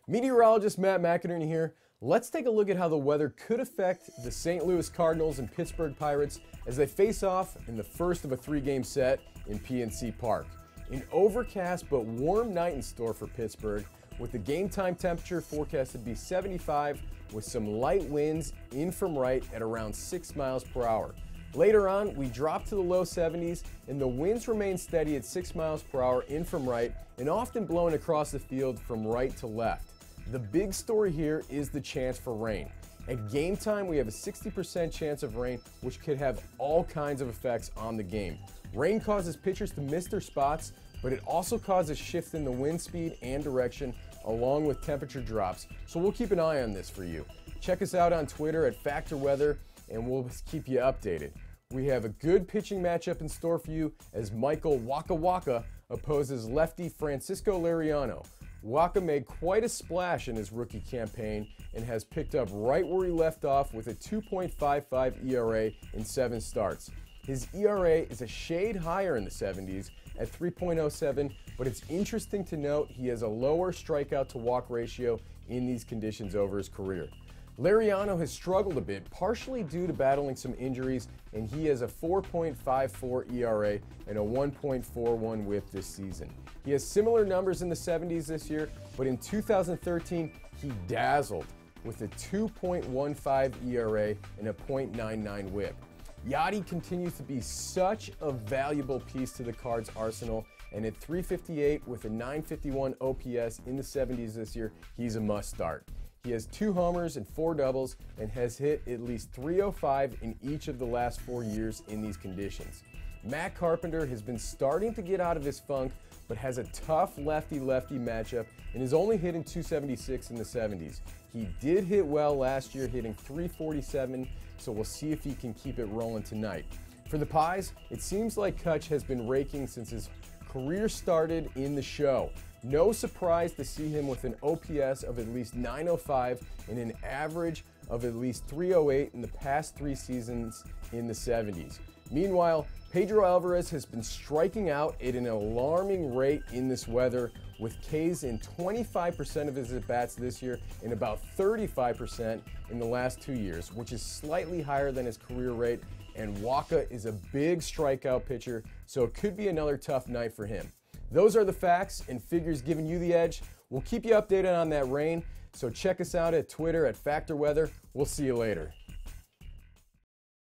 Meteorologist Matt McInerney here. Let's take a look at how the weather could affect the St. Louis Cardinals and Pittsburgh Pirates as they face off in the first of a three-game set in PNC Park. An overcast but warm night in store for Pittsburgh, with the game time temperature forecasted to be 75 with some light winds in from right at around 6 miles per hour. Later on, we drop to the low 70s and the winds remain steady at 6 miles per hour in from right and often blowing across the field from right to left. The big story here is the chance for rain. At game time, we have a 60% chance of rain, which could have all kinds of effects on the game. Rain causes pitchers to miss their spots, but it also causes shifts in the wind speed and direction, along with temperature drops. So we'll keep an eye on this for you. Check us out on Twitter at Factor Weather, and we'll keep you updated. We have a good pitching matchup in store for you as Michael Waka Waka opposes lefty Francisco Liriano. Waka made quite a splash in his rookie campaign and has picked up right where he left off with a 2.55 ERA in 7 starts. His ERA is a shade higher in the 70s at 3.07, but it's interesting to note he has a lower strikeout to walk ratio in these conditions over his career. Liriano has struggled a bit, partially due to battling some injuries, and he has a 4.54 ERA and a 1.41 WHIP this season. He has similar numbers in the 70s this year, but in 2013, he dazzled with a 2.15 ERA and a .99 WHIP. Yachty continues to be such a valuable piece to the Cards' arsenal, and at 358 with a 951 OPS in the 70s this year, he's a must start. He has 2 homers and 4 doubles and has hit at least .305 in each of the last 4 years in these conditions. Matt Carpenter has been starting to get out of his funk, but has a tough lefty-lefty matchup and is only hitting .276 in the 70s. He did hit well last year, hitting .347, so we'll see if he can keep it rolling tonight. For the Pies, it seems like Kutch has been raking since his career started in the show. No surprise to see him with an OPS of at least .905 and an average of at least .308 in the past 3 seasons in the 70s. Meanwhile, Pedro Alvarez has been striking out at an alarming rate in this weather, with Ks in 25% of his at-bats this year and about 35% in the last 2 years, which is slightly higher than his career rate, and Waka is a big strikeout pitcher, so it could be another tough night for him. Those are the facts and figures giving you the edge. We'll keep you updated on that rain, so check us out at Twitter at Factor Weather. We'll see you later.